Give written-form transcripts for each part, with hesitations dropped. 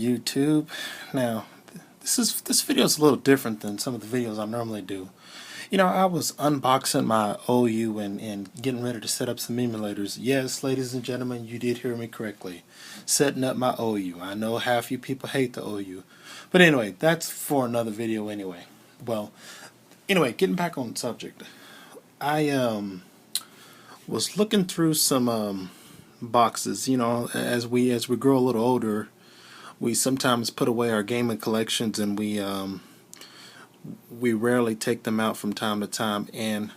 YouTube. Now, this video is a little different than some of the videos I normally do. You know, I was unboxing my OU and getting ready to set up some emulators. Yes, ladies and gentlemen, you did hear me correctly. Setting up my OU. I know half you people hate the OU. But anyway, that's for another video anyway. Well, anyway, getting back on the subject. I was looking through some boxes. You know, as we grow a little older, we sometimes put away our gaming collections, and we rarely take them out from time to time. And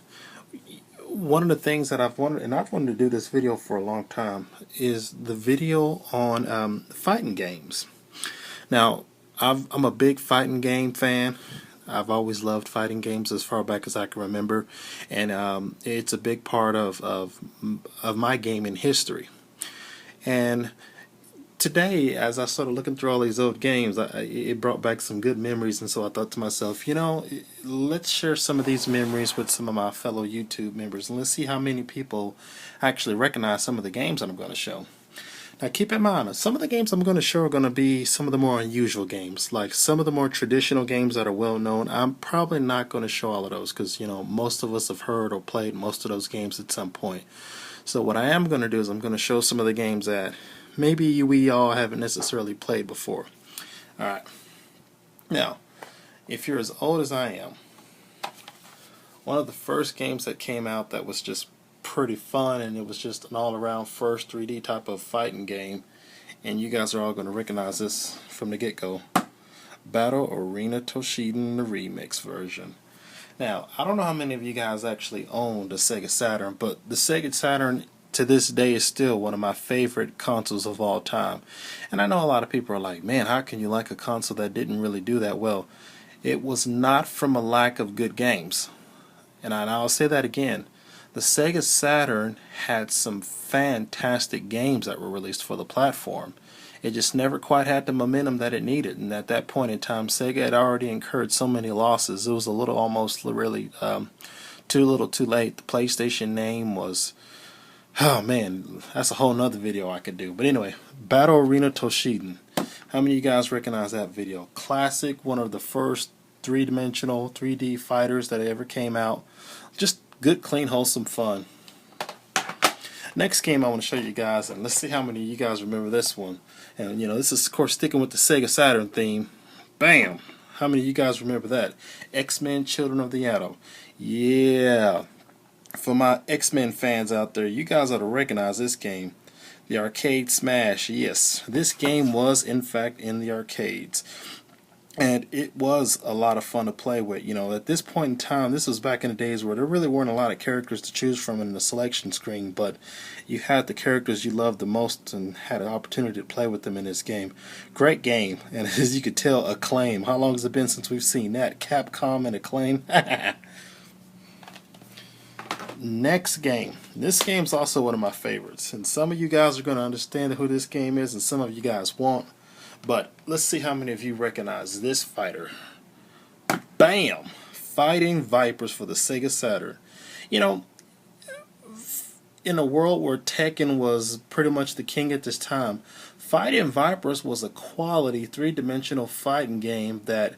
one of the things that I've wanted to do this video for a long time, is the video on fighting games. Now, I'm a big fighting game fan. I've always loved fighting games as far back as I can remember, and it's a big part of my gaming history. And today, as I started looking through all these old games, it brought back some good memories, and so I thought to myself, you know, let's share some of these memories with some of my fellow YouTube members, and let's see how many people actually recognize some of the games that I'm going to show. Now, keep in mind, some of the games I'm going to show are going to be some of the more unusual games, like some of the more traditional games that are well known. I'm probably not going to show all of those because, you know, most of us have heard or played most of those games at some point. So what I am going to do is I'm going to show some of the games that maybe we all haven't necessarily played before. Alright. Now, if you're as old as I am, one of the first games that came out that was just pretty fun, and it was just an all-around first 3D type of fighting game, and you guys are all going to recognize this from the get-go. Battle Arena Toshinden, the remix version. Now, I don't know how many of you guys actually own the Sega Saturn, but the Sega Saturn to this day is still one of my favorite consoles of all time. And I know a lot of people are like, man, how can you like a console that didn't really do that well? It was not from a lack of good games. And I'll say that again. The Sega Saturn had some fantastic games that were released for the platform. It just never quite had the momentum that it needed. And at that point in time, Sega had already incurred so many losses. It was a little, almost really too little too late. The PlayStation name was, oh man, that's a whole nother video I could do. But anyway, Battle Arena Toshinden. How many of you guys recognize that video? Classic, one of the first three-dimensional 3D fighters that ever came out. Just good, clean, wholesome fun. Next game I want to show you guys, and let's see how many of you guys remember this one. And you know, this is of course sticking with the Sega Saturn theme. Bam! How many of you guys remember that? XMen Children of the Atom. Yeah. For my XMen fans out there, you guys ought to recognize this game. The arcade smash. Yes, this game was in fact in the arcades. And it was a lot of fun to play with. You know, at this point in time, this was back in the days where there really weren't a lot of characters to choose from in the selection screen, but you had the characters you loved the most and had an opportunity to play with them in this game. Great game, and as you could tell, Acclaim. How long has it been since we've seen that? Capcom and Acclaim? Next game. This game's also one of my favorites, and some of you guys are going to understand who this game is, and some of you guys won't. But let's see how many of you recognize this fighter. Bam! Fighting Vipers for the Sega Saturn. You know, in a world where Tekken was pretty much the king at this time, Fighting Vipers was a quality three-dimensional fighting game that,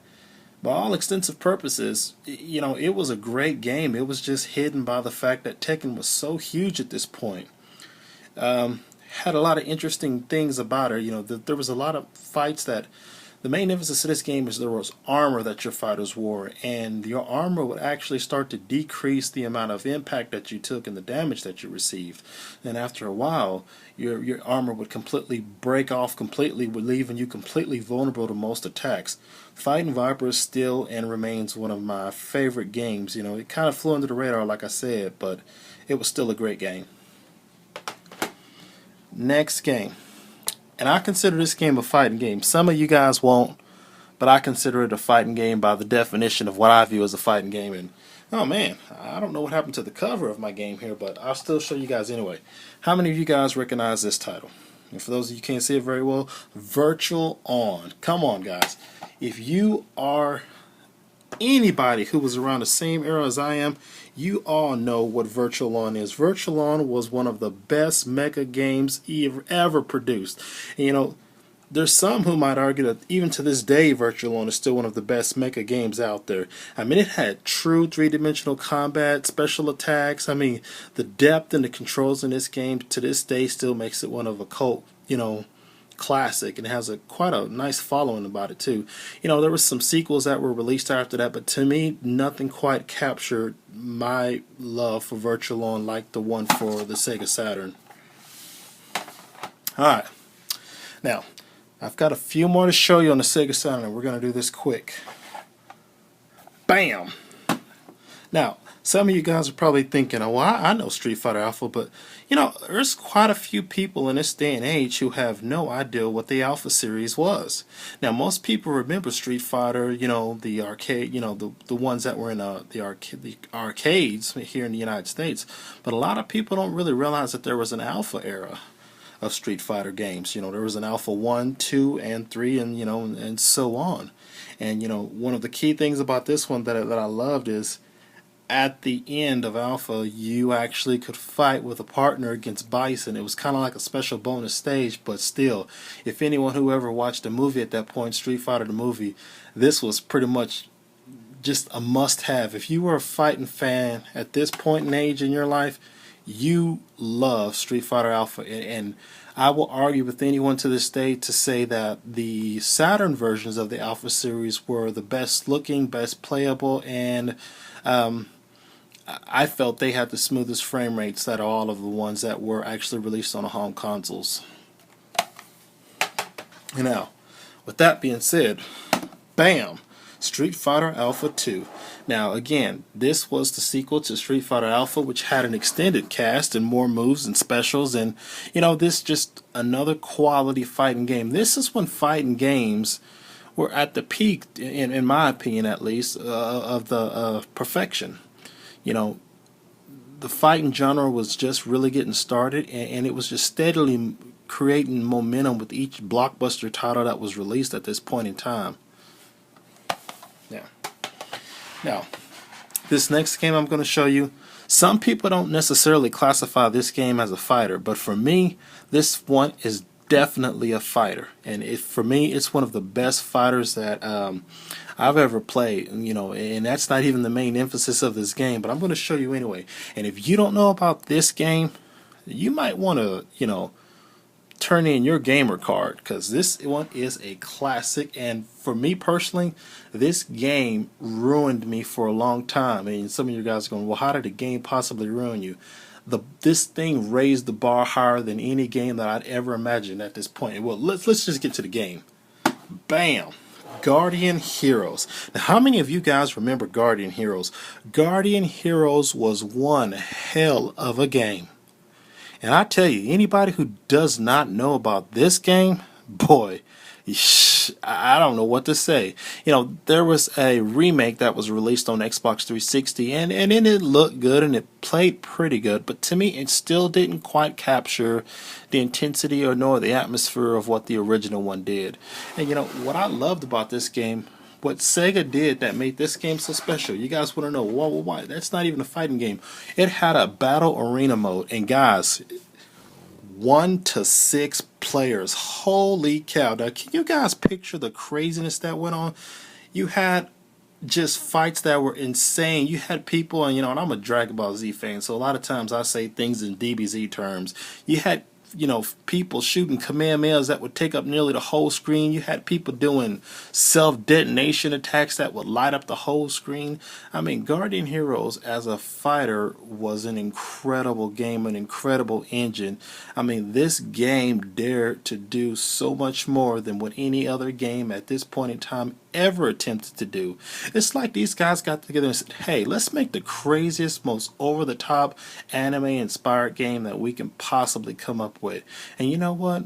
by all extensive purposes, you know, it was a great game. It was just hidden by the fact that Tekken was so huge at this point. Had a lot of interesting things about her. You know, there was a lot of fights that the main emphasis of this game is there was armor that your fighters wore, and your armor would actually start to decrease the amount of impact that you took and the damage that you received. And after a while, your armor would completely break off completely, leaving you completely vulnerable to most attacks. Fighting Vipers still and remains one of my favorite games. You know, it kind of flew under the radar, like I said, but it was still a great game. Next game, and I consider this game a fighting game. Some of you guys won't, but I consider it a fighting game by the definition of what I view as a fighting game. And oh man, I don't know what happened to the cover of my game here, but I'll still show you guys anyway. How many of you guys recognize this title? And for those of you who can't see it very well, Virtual On. Come on, guys. If you are anybody who was around the same era as I am, you all know what Virtual On is. Virtual On was one of the best mecha games ever produced. And, you know, there's some who might argue that even to this day, Virtual On is still one of the best mecha games out there. I mean, it had true three-dimensional combat, special attacks. I mean, the depth and the controls in this game to this day still makes it one of a cult, classic, and has quite a nice following about it too. There was some sequels that were released after that, but to me, nothing quite captured my love for Virtual On like the one for the Sega Saturn. All right, now I've got a few more to show you on the Sega Saturn, and we're going to do this quick. Bam! Now, some of you guys are probably thinking, oh, well, I know Street Fighter Alpha, but, there's quite a few people in this day and age who have no idea what the Alpha series was. Now, most people remember Street Fighter, the arcade, the ones that were in the arcades here in the United States, but a lot of people don't really realize that there was an Alpha era of Street Fighter games. There was an Alpha 1, 2, and 3, and and so on. And one of the key things about this one that I loved is at the end of Alpha, you actually could fight with a partner against Bison. It was kind of like a special bonus stage, but still, if anyone who ever watched the movie at that point, Street Fighter the movie, this was pretty much just a must-have. If you were a fighting fan at this point in age in your life, you love Street Fighter Alpha, and I will argue with anyone to this day to say that the Saturn versions of the Alpha series were the best looking, best playable, and I felt they had the smoothest frame rates out of all of the ones that were actually released on the home consoles. Now, with that being said, bam! Street Fighter Alpha 2. Now again, this was the sequel to Street Fighter Alpha, which had an extended cast and more moves and specials, and this just another quality fighting game. This is when fighting games were at the peak, in my opinion at least, of the perfection. The fighting genre was just really getting started, and it was just steadily creating momentum with each blockbuster title that was released at this point in time. Now, this next game I'm going to show you, some people don't necessarily classify this game as a fighter, but for me, this one is definitely a fighter, and for me, it's one of the best fighters that I've ever played. And that's not even the main emphasis of this game, but I'm going to show you anyway. And if you don't know about this game, you might want to, turn in your gamer card, because this one is a classic, and for me personally, this game ruined me for a long time. And some of you guys are going, well, how did a game possibly ruin you? This thing raised the bar higher than any game that I'd ever imagined at this point. Well, let's just get to the game. Bam! Guardian Heroes. Now, how many of you guys remember Guardian Heroes? Guardian Heroes was one hell of a game. And I tell you, anybody who does not know about this game, boy, I don't know what to say. There was a remake that was released on Xbox 360, and it looked good and it played pretty good, but to me it still didn't quite capture the intensity or nor the atmosphere of what the original one did. And what I loved about this game, what Sega did that made this game so special, you guys want to know why? That's not even a fighting game. It had a battle arena mode, and guys, 1 to 6 players. Holy cow. Now, can you guys picture the craziness that went on? You had just fights that were insane. You had people, and I'm a Dragon Ball Z fan, so a lot of times I say things in DBZ terms. You had people shooting Kamehamehas that would take up nearly the whole screen. You had people doing self-detonation attacks that would light up the whole screen. I mean, Guardian Heroes as a fighter was an incredible game, an incredible engine. I mean, this game dared to do so much more than what any other game at this point in time ever attempted to do. It's like these guys got together and said, hey, let's make the craziest, most over-the-top anime-inspired game that we can possibly come up with. And you know what?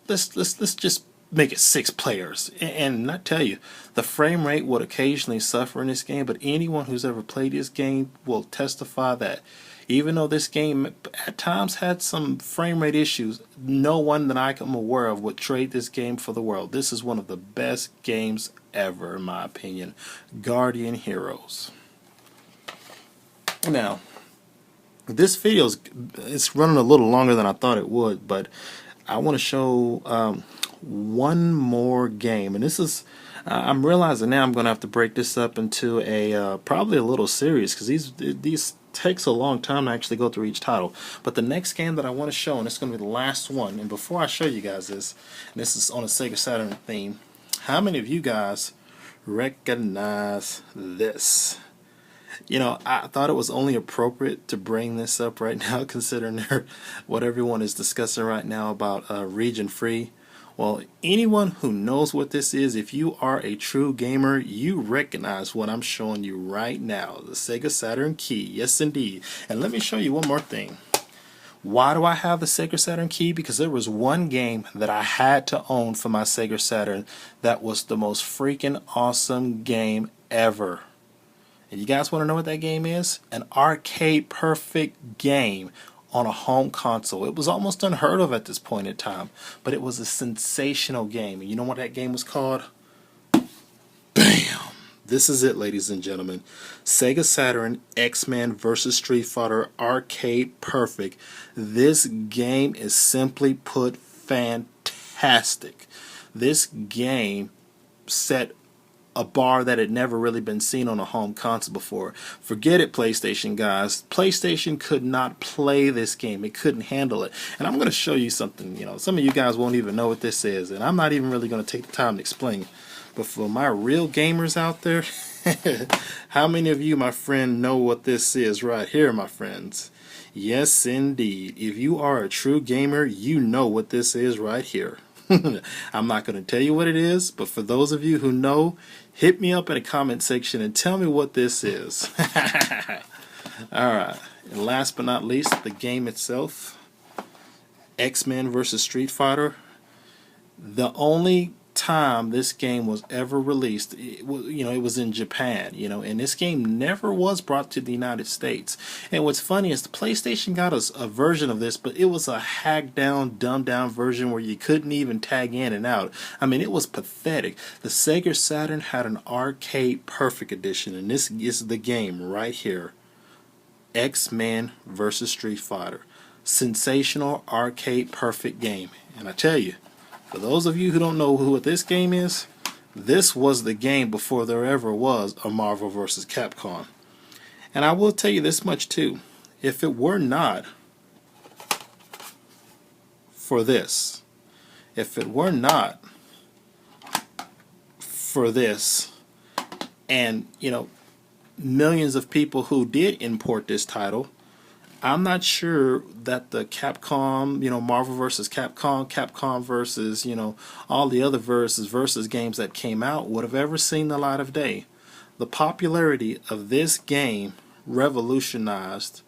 Let's just make it 6 players. And I tell you, the frame rate would occasionally suffer in this game, but anyone who's ever played this game will testify that even though this game at times had some frame rate issues, no one that I am aware of would trade this game for the world. This is one of the best games ever, in my opinion. Guardian Heroes. Now, this video is running a little longer than I thought it would, but I want to show one more game, and this is I'm realizing now I'm going to have to break this up into a probably a little series, because these takes a long time to actually go through each title. But the next game that I want to show, and it's going to be the last one, and before I show you guys this, and this is on a Sega Saturn theme, how many of you guys recognize this? You know, I thought it was only appropriate to bring this up right now, considering what everyone is discussing right now about region free. Well, anyone who knows what this is, if you are a true gamer, you recognize what I'm showing you right now, the Sega Saturn key. Yes, indeed. And let me show you one more thing. Why do I have the Sega Saturn key? Because there was one game that I had to own for my Sega Saturn that was the most freaking awesome game ever. And you guys want to know what that game is? An arcade perfect game on a home console. It was almost unheard of at this point in time, but it was a sensational game. And you know what that game was called? Bam! This is it, ladies and gentlemen. Sega Saturn XMen vs. Street Fighter Arcade Perfect. This game is simply put fantastic. This game set a bar that had never really been seen on a home console before. Forget it, PlayStation guys. PlayStation could not play this game. It couldn't handle it. And I'm going to show you something. You know, some of you guys won't even know what this is, and I'm not even really going to take the time to explain. But for my real gamers out there, how many of you, my friend, know what this is right here, my friends? Yes, indeed. If you are a true gamer, you know what this is right here. I'm not going to tell you what it is, but for those of you who know, hit me up in the comment section and tell me what this is. Alright, and last but not least, the game itself, XMen vs. Street Fighter. The only time this game was ever released, it was in Japan, and this game never was brought to the United States. And what's funny is the PlayStation got us a version of this, but it was a hacked down, dumbed down version where you couldn't even tag in and out. I mean, it was pathetic. The Sega Saturn had an arcade perfect edition, and this is the game right here. X-Men vs. Street Fighter. Sensational arcade perfect game. And I tell you, for those of you who don't know what this game is, this was the game before there ever was a Marvel vs. Capcom. And I will tell you this much too. If it were not for this, and millions of people who did import this title, I'm not sure that the Capcom, Marvel vs. Capcom versus, all the other versus games that came out would have ever seen the light of day. The popularity of this game revolutionized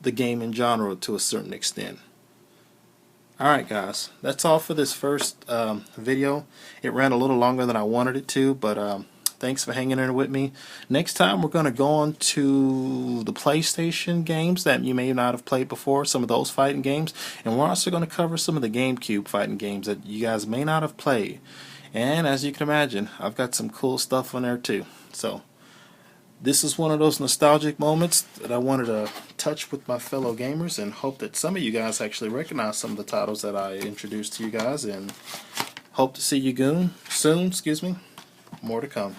the gaming genre to a certain extent. Alright guys, that's all for this first video. It ran a little longer than I wanted it to, but thanks for hanging in there with me. Next time we're going to go on to the PlayStation games that you may not have played before, some of those fighting games, and we're also going to cover some of the GameCube fighting games that you guys may not have played. And as you can imagine, I've got some cool stuff on there too. So this is one of those nostalgic moments that I wanted to touch with my fellow gamers, and hope that some of you guys actually recognize some of the titles that I introduced to you guys, and hope to see you soon. More to come.